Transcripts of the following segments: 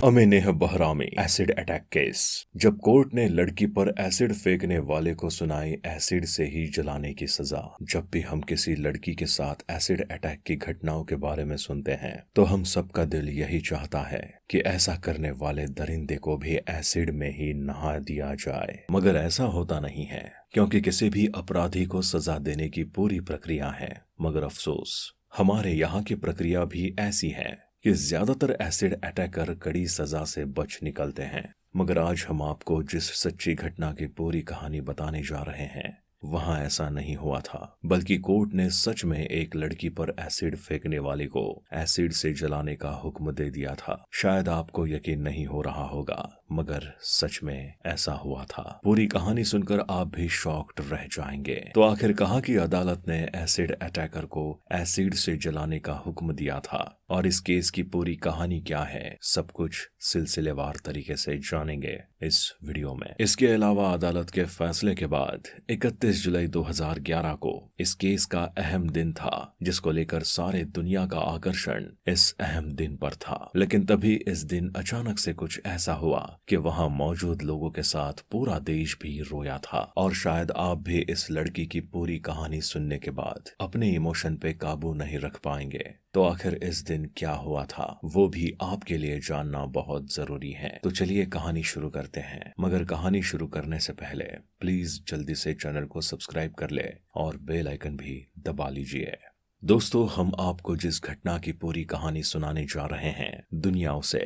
अमेनेह बहरामी acid attack case. जब court ने लड़की पर एसिड फेंकने वाले को सुनाई एसिड से ही जलाने की सजा। जब भी हम किसी लड़की के साथ एसिड अटैक की घटनाओं के बारे में सुनते हैं तो हम सबका दिल यही चाहता है कि ऐसा करने वाले दरिंदे को भी एसिड में ही नहा दिया जाए, मगर ऐसा होता नहीं है क्योंकि किसी भी अपराधी को सजा देने की पूरी प्रक्रिया है। मगर अफसोस, हमारे यहाँ की प्रक्रिया भी ऐसी है कि ज्यादातर एसिड अटैकर कड़ी सजा से बच निकलते हैं। मगर आज हम आपको जिस सच्ची घटना की पूरी कहानी बताने जा रहे हैं वहां ऐसा नहीं हुआ था, बल्कि कोर्ट ने सच में एक लड़की पर एसिड फेंकने वाले को एसिड से जलाने का हुक्म दे दिया था। शायद आपको यकीन नहीं हो रहा होगा, मगर सच में ऐसा हुआ था। पूरी कहानी सुनकर आप भी शॉक्ड रह जाएंगे। तो आखिर कहा कि अदालत ने एसिड अटैकर को एसिड से जलाने का हुक्म दिया था और इस केस की पूरी कहानी क्या है, सब कुछ सिलसिलेवार तरीके से जानेंगे इस वीडियो में। इसके अलावा अदालत के फैसले के बाद 31 जुलाई 2011 को इस केस का अहम दिन था, जिसको लेकर सारे दुनिया का आकर्षण इस अहम दिन पर था। लेकिन तभी इस दिन अचानक से कुछ ऐसा हुआ कि वहां मौजूद लोगों के साथ पूरा देश भी रोया था। और शायद आप भी इस लड़की की पूरी कहानी सुनने के बाद अपने इमोशन पे काबू नहीं रख पाएंगे। तो आखिर इस दिन क्या हुआ था वो भी आपके लिए जानना बहुत जरूरी है। तो चलिए कहानी शुरू करते हैं। मगर कहानी शुरू करने से पहले प्लीज जल्दी से चैनल को सब्सक्राइब कर ले और बेल आइकन भी दबा लीजिए। दोस्तों, हम आपको जिस घटना की पूरी कहानी सुनाने जा रहे हैं दुनिया उसे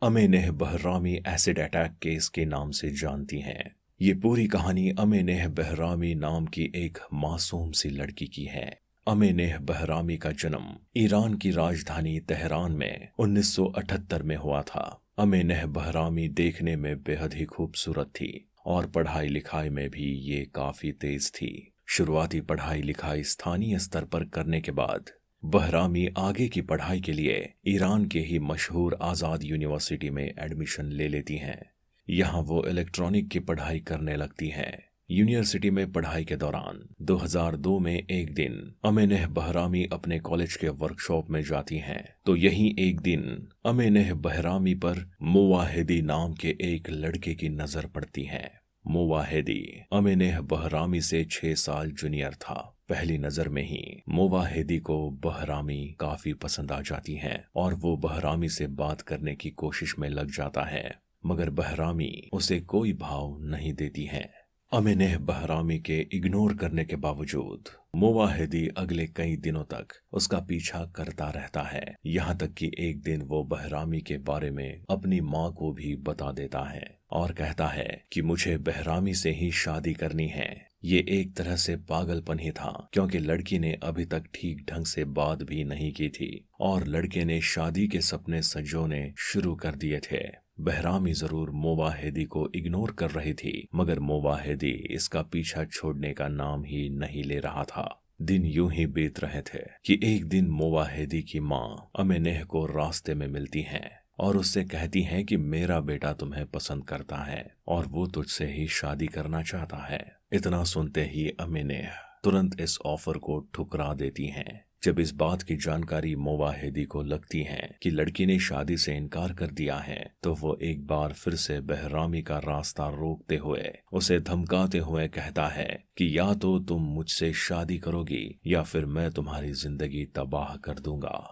अमेनेह बहरामी एसिड अटैक केस के नाम से जानती है। ये पूरी कहानी अमेनेह बहरामी नाम की एक मासूम सी लड़की की है। अमेनेह बहरामी का जन्म ईरान की राजधानी तेहरान में 1978 में हुआ था। अमेनेह बहरामी देखने में बेहद ही खूबसूरत थी और पढ़ाई लिखाई में भी ये काफी तेज थी। शुरुआती पढ़ाई लिखाई स्थानीय स्तर पर करने के बाद बहरामी आगे की पढ़ाई के लिए ईरान के ही मशहूर आजाद यूनिवर्सिटी में एडमिशन ले लेती हैं। यहाँ वो इलेक्ट्रॉनिक की पढ़ाई करने लगती हैं। यूनिवर्सिटी में पढ़ाई के दौरान 2002 में एक दिन अमेनेह बहरामी अपने कॉलेज के वर्कशॉप में जाती हैं। तो यही एक दिन अमेनेह बहरामी पर मुवाहिदी नाम के एक लड़के की नजर पड़ती है। मुवाहिदी अमेनेह बहरामी से 6 साल जूनियर था। पहली नजर में ही मुवाहिदी को बहरामी काफी पसंद आ जाती हैं और वो बहरामी से बात करने की कोशिश में लग जाता है, मगर बहरामी उसे कोई भाव नहीं देती है। अमेनेह बहरामी के इग्नोर करने के बावजूद मुवाहिदी अगले कई दिनों तक उसका पीछा करता रहता है। यहाँ तक कि एक दिन वो बहरामी के बारे में अपनी माँ को भी बता देता है और कहता है कि मुझे बहरामी से ही शादी करनी है। ये एक तरह से पागलपन ही था, क्योंकि लड़की ने अभी तक ठीक ढंग से बात भी नहीं की थी और लड़के ने शादी के सपने संजोने शुरू कर दिए थे। बहरामी जरूर मुवाहिदी को इग्नोर कर रही थी, मगर मुवाहिदी इसका पीछा छोड़ने का नाम ही नहीं ले रहा था। दिन यूं ही बीत रहे थे कि एक दिन मुवाहिदी की माँ अमेनेह को रास्ते में मिलती हैं और उससे कहती हैं कि मेरा बेटा तुम्हें पसंद करता है और वो तुझसे ही शादी करना चाहता है। इतना सुनते ही अमेनेह तुरंत इस ऑफर को ठुकरा देती हैं। जब इस बात की जानकारी मुवाहिदी को लगती है कि लड़की ने शादी से इनकार कर दिया है, तो वो एक बार फिर से बहरामी का रास्ता रोकते हुए उसे धमकाते हुए कहता है कि या तो तुम मुझसे शादी करोगी या फिर मैं तुम्हारी जिंदगी तबाह कर दूंगा।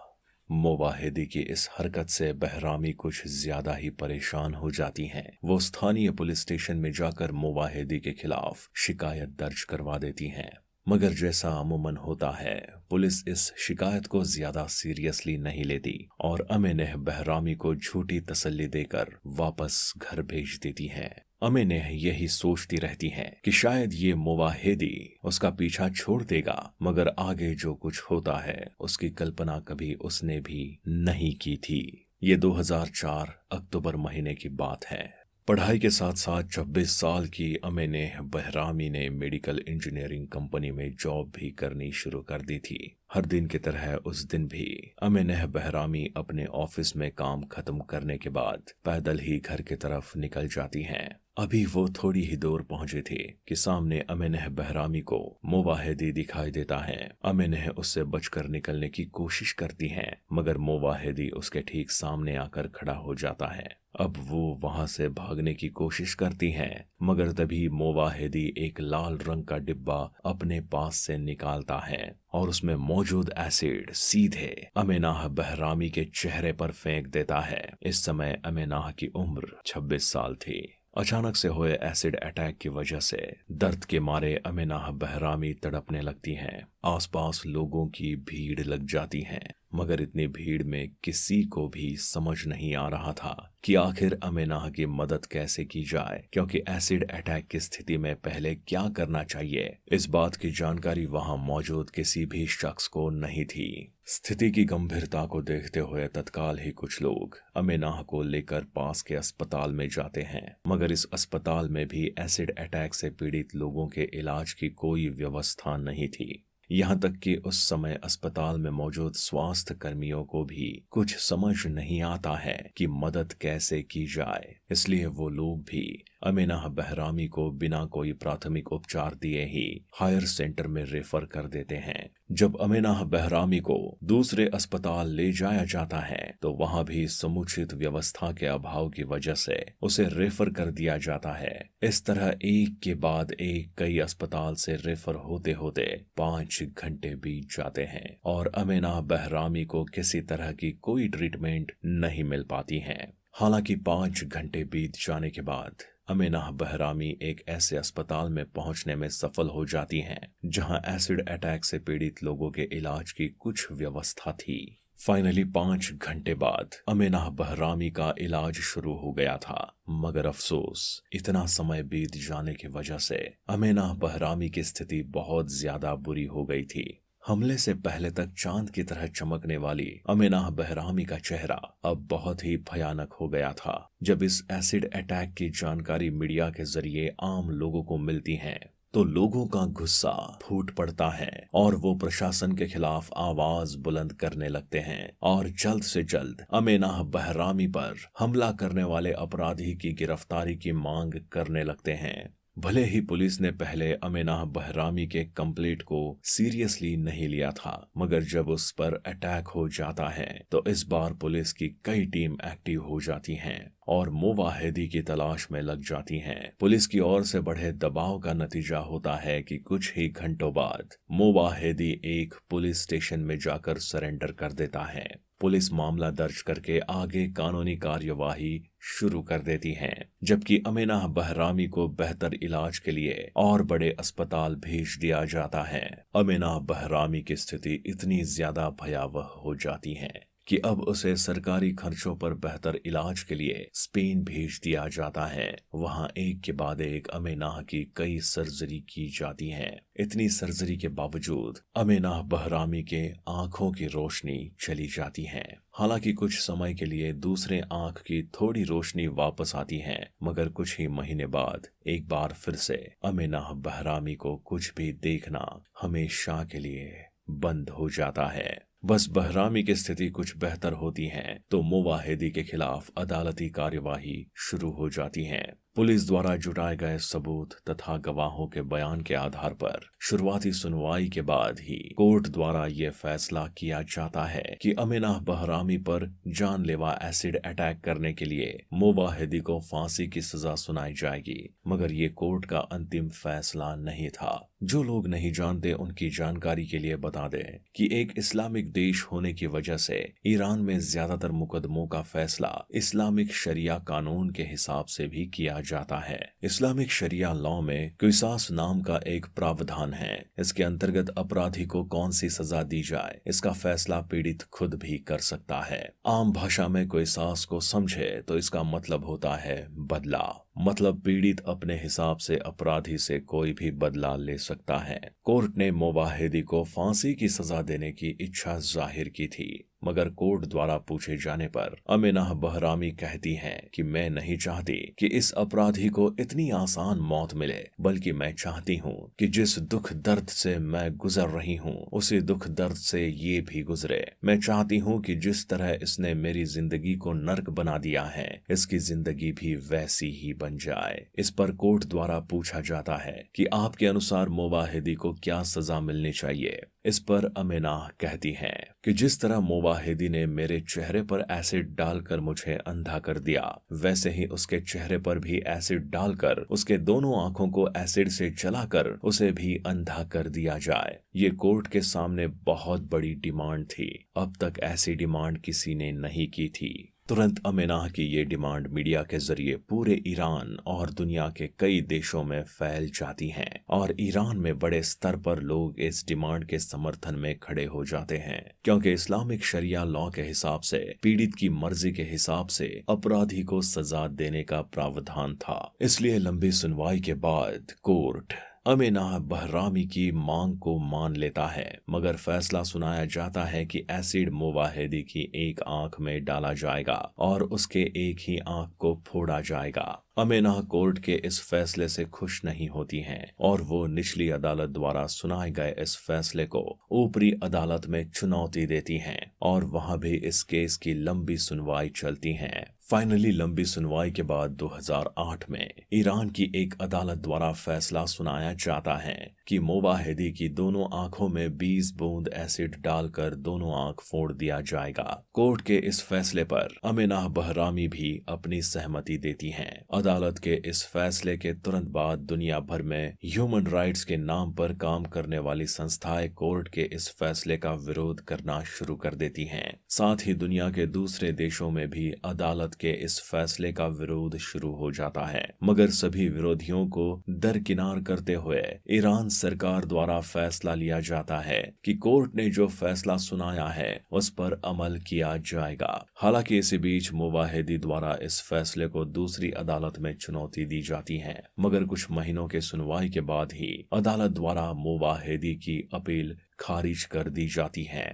मुवाहिदी की इस हरकत से बहरामी कुछ ज्यादा ही परेशान हो जाती हैं। वो स्थानीय पुलिस स्टेशन में जाकर मुवाहिदी के खिलाफ शिकायत दर्ज करवा देती हैं। मगर जैसा अमूमन होता है, पुलिस इस शिकायत को ज्यादा सीरियसली नहीं लेती और अमेनेह बहरामी को झूठी तसल्ली देकर वापस घर भेज देती है। अमेनेह यही सोचती रहती है कि शायद ये मुवाहिदी उसका पीछा छोड़ देगा, मगर आगे जो कुछ होता है उसकी कल्पना कभी उसने भी नहीं की थी। ये 2004 अक्टूबर महीने की बात है। पढ़ाई के साथ साथ 26 साल की अमेनेह बहरामी ने मेडिकल इंजीनियरिंग कंपनी में जॉब भी करनी शुरू कर दी थी। हर दिन की तरह उस दिन भी अमीनह बहरामी अपने ऑफिस में काम खत्म करने के बाद पैदल ही घर की तरफ निकल जाती हैं। अभी वो थोड़ी ही दूर पहुंचे थे कि सामने अमीनह बहरामी को मोवाहिदी दिखाई देता है। अमीनह उससे बचकर निकलने की कोशिश करती हैं, मगर मोवाहिदी उसके ठीक सामने आकर खड़ा हो जाता है। अब वो वहां से भागने की कोशिश करती हैं, मगर तभी मोवाहिदी एक लाल रंग का डिब्बा अपने पास से निकालता है और उसमें मौजूद एसिड सीधे अमीनाह बहरामी के चेहरे पर फेंक देता है। इस समय अमीनाह की उम्र 26 साल थी। अचानक से हुए एसिड अटैक की वजह से दर्द के मारे अमीनाह बहरामी तड़पने लगती हैं। आसपास लोगों की भीड़ लग जाती है, मगर इतनी भीड़ में किसी को भी समझ नहीं आ रहा था कि आखिर अमीनाह की मदद कैसे की जाए, क्योंकि एसिड अटैक की स्थिति में पहले क्या करना चाहिए, इस बात की जानकारी वहां मौजूद किसी भी शख्स को नहीं थी। स्थिति की गंभीरता को देखते हुए तत्काल ही कुछ लोग अमीनाह को लेकर पास के अस्पताल में जाते हैं, मगर इस अस्पताल में भी एसिड अटैक से पीड़ित लोगों के इलाज की कोई व्यवस्था नहीं थी। यहाँ तक कि उस समय अस्पताल में मौजूद स्वास्थ्य कर्मियों को भी कुछ समझ नहीं आता है कि मदद कैसे की जाए, इसलिए वो लोग भी अमीनाह बहरामी को बिना कोई प्राथमिक उपचार दिए ही हायर सेंटर में रेफर कर देते हैं। जब अमीनाह बहरामी को दूसरे अस्पताल ले जाया जाता है तो वहां भी समुचित व्यवस्था के अभाव की वजह से उसे रेफर कर दिया जाता है। इस तरह एक के बाद एक कई अस्पताल से रेफर होते होते 5 घंटे बीत जाते हैं और अमीनाह बहरामी को किसी तरह की कोई ट्रीटमेंट नहीं मिल पाती है। हालांकि 5 घंटे बीत जाने के बाद अमीनाह बहरामी एक ऐसे अस्पताल में पहुंचने में सफल हो जाती हैं जहां एसिड अटैक से पीड़ित लोगों के इलाज की कुछ व्यवस्था थी। फाइनली 5 घंटे बाद अमीनाह बहरामी का इलाज शुरू हो गया था, मगर अफसोस इतना समय बीत जाने की वजह से अमीनाह बहरामी की स्थिति बहुत ज्यादा बुरी हो गई थी। हमले से पहले तक चांद की तरह चमकने वाली अमीनाह बहरामी का चेहरा अब बहुत ही भयानक हो गया था। जब इस एसिड अटैक की जानकारी मीडिया के जरिए आम लोगों को मिलती है तो लोगों का गुस्सा फूट पड़ता है और वो प्रशासन के खिलाफ आवाज बुलंद करने लगते हैं और जल्द से जल्द अमीनाह बहरामी पर हमला करने वाले अपराधी की गिरफ्तारी की मांग करने लगते हैं। भले ही पुलिस ने पहले अमीनाह बहरामी के कंप्लेंट को सीरियसली नहीं लिया था, मगर जब उस पर अटैक हो जाता है तो इस बार पुलिस की कई टीम एक्टिव हो जाती हैं और मोवाहिदी की तलाश में लग जाती हैं। पुलिस की ओर से बढ़े दबाव का नतीजा होता है कि कुछ ही घंटों बाद मोवाहिदी एक पुलिस स्टेशन में जाकर सरेंडर कर देता है। पुलिस मामला दर्ज करके आगे कानूनी कार्यवाही शुरू कर देती है, जबकि अमीनाह बहरामी को बेहतर इलाज के लिए और बड़े अस्पताल भेज दिया जाता है। अमीनाह बहरामी की स्थिति इतनी ज्यादा भयावह हो जाती है कि अब उसे सरकारी खर्चों पर बेहतर इलाज के लिए स्पेन भेज दिया जाता है। वहां एक के बाद एक अमीनाह की कई सर्जरी की जाती हैं। इतनी सर्जरी के बावजूद अमीनाह बहरामी के आंखों की रोशनी चली जाती है। हालांकि कुछ समय के लिए दूसरे आंख की थोड़ी रोशनी वापस आती है, मगर कुछ ही महीने बाद एक बार फिर से अमीनाह बहरामी को कुछ भी देखना हमेशा के लिए बंद हो जाता है। बस बहरामी की स्थिति कुछ बेहतर होती है तो मोवाहिदी के खिलाफ अदालती कार्यवाही शुरू हो जाती है। पुलिस द्वारा जुटाए गए सबूत तथा गवाहों के बयान के आधार पर शुरुआती सुनवाई के बाद ही कोर्ट द्वारा यह फैसला किया जाता है कि अमीनाह बहरामी पर जानलेवा एसिड अटैक करने के लिए मोवाहिदी को फांसी की सजा सुनाई जाएगी। मगर ये कोर्ट का अंतिम फैसला नहीं था। जो लोग नहीं जानते उनकी जानकारी के लिए बता दें कि एक इस्लामिक देश होने की वजह से ईरान में ज्यादातर मुकदमों का फैसला इस्लामिक शरिया कानून के हिसाब से भी किया जाता है। इस्लामिक शरिया लॉ में किसास नाम का एक प्रावधान है। इसके अंतर्गत अपराधी को कौन सी सजा दी जाए इसका फैसला पीड़ित खुद भी कर सकता है। आम भाषा में किसास को समझे तो इसका मतलब होता है बदला। मतलब पीड़ित अपने हिसाब से अपराधी से कोई भी बदला ले सकता है। कोर्ट ने मोवाहिदी को फांसी की सजा देने की इच्छा जाहिर की थी, मगर कोर्ट द्वारा पूछे जाने पर अमीना बहरामी कहती हैं कि मैं नहीं चाहती कि इस अपराधी को इतनी आसान मौत मिले, बल्कि मैं चाहती हूँ कि जिस दुख दर्द से मैं गुजर रही हूँ उसी दुख दर्द से ये भी गुजरे। मैं चाहती हूँ कि जिस तरह इसने मेरी जिंदगी को नर्क बना दिया है इसकी जिंदगी भी वैसी ही बन जाए। इस पर कोर्ट द्वारा पूछा जाता है कि आपके अनुसार मोवाहिदी को क्या सजा मिलनी चाहिए। इस पर अमीना कहती हैं कि जिस तरह मोवाहिदी ने मेरे चेहरे पर एसिड डालकर मुझे अंधा कर दिया, वैसे ही उसके चेहरे पर भी एसिड डालकर उसके दोनों आंखों को एसिड से जलाकर उसे भी अंधा कर दिया जाए। ये कोर्ट के सामने बहुत बड़ी डिमांड थी। अब तक ऐसी डिमांड किसी ने नहीं की थी। तुरंत अमीना की ये डिमांड मीडिया के जरिए पूरे ईरान और दुनिया के कई देशों में फैल जाती हैं और ईरान में बड़े स्तर पर लोग इस डिमांड के समर्थन में खड़े हो जाते हैं, क्योंकि इस्लामिक शरिया लॉ के हिसाब से पीड़ित की मर्जी के हिसाब से अपराधी को सजा देने का प्रावधान था। इसलिए लंबी सुनवाई के बाद कोर्ट अमीना बहरामी की मांग को मान लेता है, मगर फैसला सुनाया जाता है कि एसिड मोवाहिदी की एक आंख में डाला जाएगा और उसके एक ही आंख को फोड़ा जाएगा। अमीना कोर्ट के इस फैसले से खुश नहीं होती हैं और वो निचली अदालत द्वारा सुनाए गए इस फैसले को ऊपरी अदालत में चुनौती देती हैं और वहां भी इस केस की लंबी सुनवाई चलती है। फाइनली लंबी सुनवाई के बाद 2008 में ईरान की एक अदालत द्वारा फैसला सुनाया जाता है कि मोवाहिदी की दोनों आंखों में 20 बूंद एसिड डालकर दोनों आंख फोड़ दिया जाएगा। कोर्ट के इस फैसले पर अमीना बहरामी भी अपनी सहमति देती हैं। अदालत के इस फैसले के तुरंत बाद दुनिया भर में ह्यूमन राइट्स के नाम पर काम करने वाली संस्थाएं कोर्ट के इस फैसले का विरोध करना शुरू कर देती हैं। साथ ही दुनिया के दूसरे देशों में भी अदालत के इस फैसले का विरोध शुरू हो जाता है, मगर सभी विरोधियों को दरकिनार करते हुए ईरान सरकार द्वारा फैसला लिया जाता है कि कोर्ट ने जो फैसला सुनाया है उस पर अमल किया जाएगा। हालांकि इसी बीच मोवाहिदी द्वारा इस फैसले को दूसरी अदालत में चुनौती दी जाती है, मगर कुछ महीनों के सुनवाई के बाद ही अदालत द्वारा मोवाहिदी की अपील खारिज कर दी जाती है।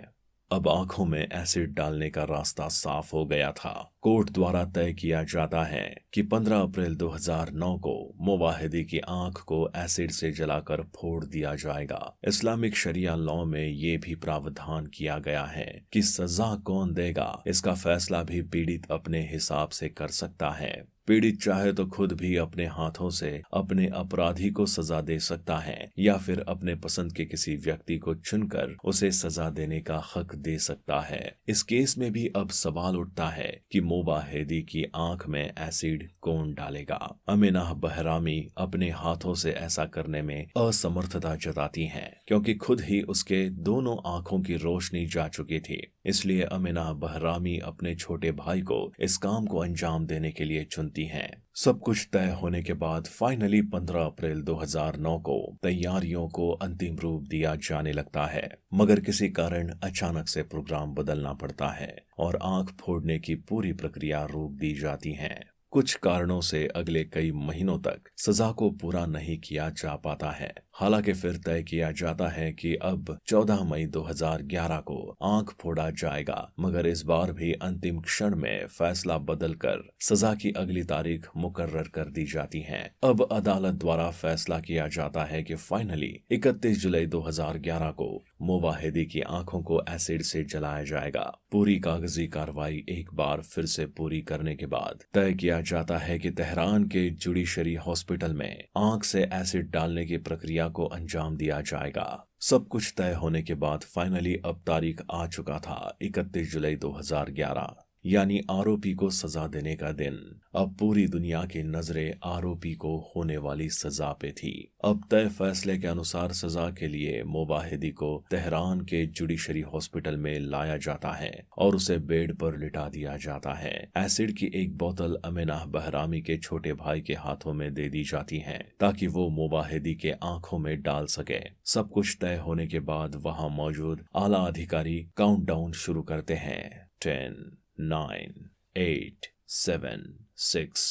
अब आंखों में एसिड डालने का रास्ता साफ हो गया था। कोर्ट द्वारा तय किया जाता है कि 15 अप्रैल 2009 को मोवाहिदी की आंख को एसिड से जलाकर फोड़ दिया जाएगा। इस्लामिक शरिया लॉ में ये भी प्रावधान किया गया है कि सजा कौन देगा इसका फैसला भी पीड़ित अपने हिसाब से कर सकता है। पीड़ित चाहे तो खुद भी अपने हाथों से अपने अपराधी को सजा दे सकता है या फिर अपने पसंद के किसी व्यक्ति को चुनकर उसे सजा देने का हक दे सकता है। इस केस में भी अब सवाल उठता है कि मोवाहिदी की आंख में एसिड कौन डालेगा। अमीना बहरामी अपने हाथों से ऐसा करने में असमर्थता जताती हैं, क्योंकि खुद ही उसके दोनों आंखों की रोशनी जा चुकी थी। इसलिए अमीना बहरामी अपने छोटे भाई को इस काम को अंजाम देने के लिए चुनती हैं। सब कुछ तय होने के बाद फाइनली 15 अप्रैल 2009 को तैयारियों को अंतिम रूप दिया जाने लगता है, मगर किसी कारण अचानक से प्रोग्राम बदलना पड़ता है और आंख फोड़ने की पूरी प्रक्रिया रोक दी जाती है। कुछ कारणों से अगले कई महीनों तक सजा को पूरा नहीं किया जा पाता है। हालांकि फिर तय किया जाता है कि अब 14 मई 2011 को आंख फोड़ा जाएगा, मगर इस बार भी अंतिम क्षण में फैसला बदलकर सजा की अगली तारीख मुकर्रर कर दी जाती है। अब अदालत द्वारा फैसला किया जाता है कि फाइनली 31 जुलाई 2011 को मोवाहिदी की आंखों को एसिड से जलाया जाएगा। पूरी कागजी कार्रवाई एक बार फिर से पूरी करने के बाद तय किया जाता है कि तेहरान के जुडिशरी हॉस्पिटल में आंख से एसिड डालने की प्रक्रिया को अंजाम दिया जाएगा। सब कुछ तय होने के बाद फाइनली अब तारीख आ चुका था 31 जुलाई 2011, यानी आरोपी को सजा देने का दिन। अब पूरी दुनिया की नजरें आरोपी को होने वाली सजा पे थी। अब तय फैसले के अनुसार सजा के लिए मोवाहिदी को तेहरान के जुडिशरी हॉस्पिटल में लाया जाता है और उसे बेड पर लिटा दिया जाता है। एसिड की एक बोतल अमीना बहरामी के छोटे भाई के हाथों में दे दी जाती है ताकि वो मोवाहिदी के आंखों में डाल सके। सब कुछ तय होने के बाद वहां मौजूद आला अधिकारी काउंटडाउन शुरू करते हैं। 10, 9, 8, 7, 6।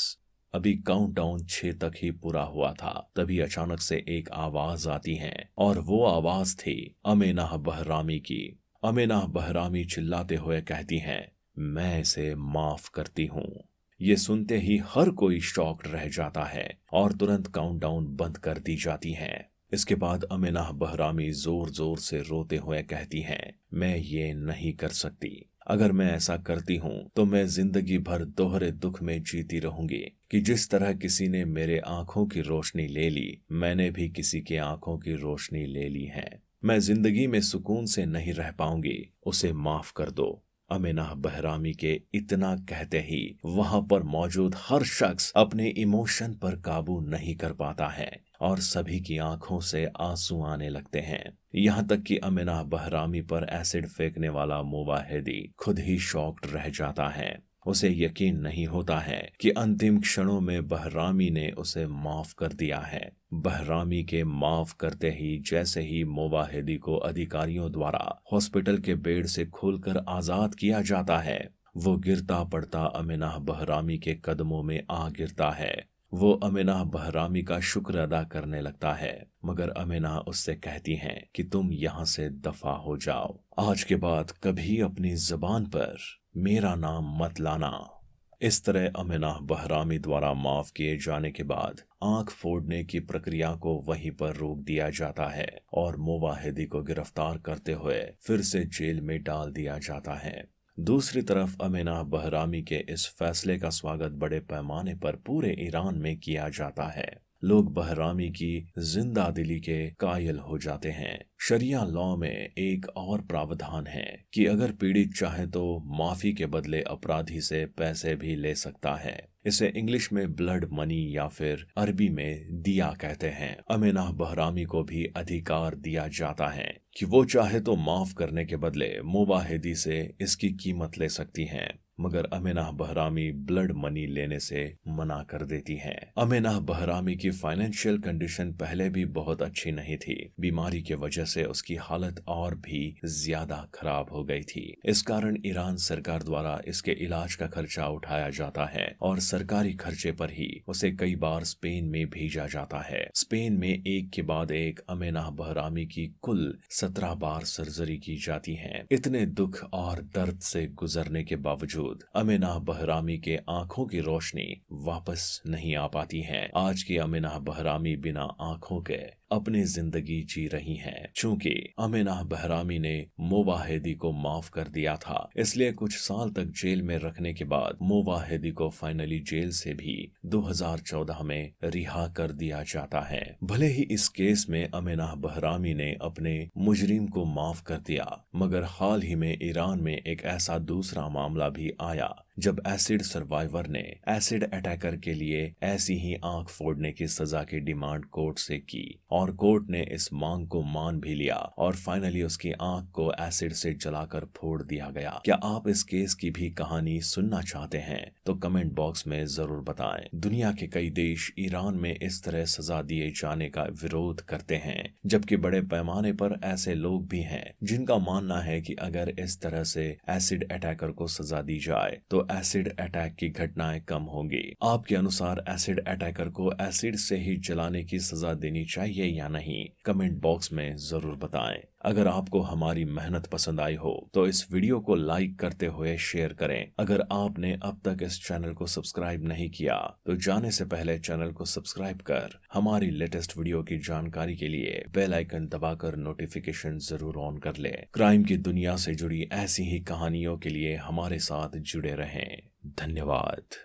अभी काउंटडाउन 6 तक ही पूरा हुआ था, तभी अचानक से एक आवाज आती है और वो आवाज थी अमीना बहरामी की। अमीना बहरामी चिल्लाते हुए कहती हैं, मैं इसे माफ करती हूँ। ये सुनते ही हर कोई शॉक्ड रह जाता है और तुरंत काउंटडाउन बंद कर दी जाती हैं। इसके बाद अमीना बहरामी जोर जोर से रोते हुए कहती हैं, मैं ये नहीं कर सकती। अगर मैं ऐसा करती हूँ तो मैं जिंदगी भर दोहरे दुख में जीती रहूंगी कि जिस तरह किसी ने मेरे आंखों की रोशनी ले ली, मैंने भी किसी के आंखों की रोशनी ले ली है। मैं जिंदगी में सुकून से नहीं रह पाऊंगी, उसे माफ कर दो। अमीना बहरामी के इतना कहते ही वहां पर मौजूद हर शख्स अपने इमोशन पर काबू नहीं कर पाता है और सभी की आंखों से आंसू आने लगते हैं। यहाँ तक कि अमीना बहरामी पर एसिड फेंकने वाला मुवाहिदी खुद ही शॉक्ड रह जाता है। उसे यकीन नहीं होता है कि अंतिम क्षणों में बहरामी ने उसे माफ कर दिया है। बहरामी के माफ करते ही जैसे ही मुवाहिदी को अधिकारियों द्वारा हॉस्पिटल के बेड से खोलकर आजाद किया जाता है, वो गिरता पड़ता अमीना बहरामी के कदमों में आ गिरता है। वो अमीना बहरामी का शुक्र अदा करने लगता है, मगर अमीना उससे कहती हैं कि तुम यहाँ से दफा हो जाओ। आज के बाद कभी अपनी जबान पर मेरा नाम मत लाना। इस तरह अमीना बहरामी द्वारा माफ किए जाने के बाद आंख फोड़ने की प्रक्रिया को वहीं पर रोक दिया जाता है और मुवाहिदी को गिरफ्तार करते हुए फिर से जेल में डाल दिया जाता है। दूसरी तरफ अमीना बहरामी के इस फैसले का स्वागत बड़े पैमाने पर पूरे ईरान में किया जाता है। लोग बहरामी की जिंदा दिली के कायल हो जाते हैं। शरिया लॉ में एक और प्रावधान है कि अगर पीड़ित चाहे तो माफी के बदले अपराधी से पैसे भी ले सकता है। इसे इंग्लिश में ब्लड मनी या फिर अरबी में दिया कहते हैं। अमीना बहरामी को भी अधिकार दिया जाता है कि वो चाहे तो माफ करने के बदले मुवाहिदी से इसकी कीमत ले सकती हैं, मगर अमीना बहरामी ब्लड मनी लेने से मना कर देती हैं। अमीना बहरामी की फाइनेंशियल कंडीशन पहले भी बहुत अच्छी नहीं थी। बीमारी के वजह से उसकी हालत और भी ज्यादा खराब हो गई थी। इस कारण ईरान सरकार द्वारा इसके इलाज का खर्चा उठाया जाता है और सरकारी खर्चे पर ही उसे कई बार स्पेन में भेजा जाता है। स्पेन में एक के बाद एक अमीना बहरामी की कुल 17 बार सर्जरी की जाती है। इतने दुख और दर्द से गुजरने के बावजूद अमीना बहरामी के आंखों की रोशनी वापस नहीं आ पाती है। आज की अमीना बहरामी बिना आंखों के अपनी जिंदगी जी रही हैं। चूंकि अमीना बहरामी ने मुवाहिदी को माफ कर दिया था, इसलिए कुछ साल तक जेल में रखने के बाद मुवाहिदी को फाइनली जेल से भी 2014 में रिहा कर दिया जाता है। भले ही इस केस में अमीना बहरामी ने अपने मुजरिम को माफ कर दिया, मगर हाल ही में ईरान में एक ऐसा दूसरा मामला भी आया जब एसिड सर्वाइवर ने एसिड अटैकर के लिए ऐसी ही आंख फोड़ने की सजा की डिमांड कोर्ट से की और कोर्ट ने इस मांग को मान भी लिया और फाइनली उसकी आंख को एसिड से जलाकर फोड़ दिया गया। क्या आप इस केस की भी कहानी सुनना चाहते हैं तो कमेंट बॉक्स में जरूर बताएं। दुनिया के कई देश ईरान में इस तरह सजा दिए जाने का विरोध करते हैं, जबकि बड़े पैमाने पर ऐसे लोग भी हैं जिनका मानना है कि अगर इस तरह से एसिड अटैकर को सजा दी जाए तो एसिड अटैक की घटनाएं कम होंगी। आपके अनुसार एसिड अटैकर को एसिड से ही जलाने की सजा देनी चाहिए या नहीं, कमेंट बॉक्स में जरूर बताएं। अगर आपको हमारी मेहनत पसंद आई हो तो इस वीडियो को लाइक करते हुए शेयर करें। अगर आपने अब तक इस चैनल को सब्सक्राइब नहीं किया तो जाने से पहले चैनल को सब्सक्राइब कर हमारी लेटेस्ट वीडियो की जानकारी के लिए बेल आइकन दबाकर नोटिफिकेशन जरूर ऑन कर ले। क्राइम की दुनिया से जुड़ी ऐसी ही कहानियों के लिए हमारे साथ जुड़े रहें। धन्यवाद।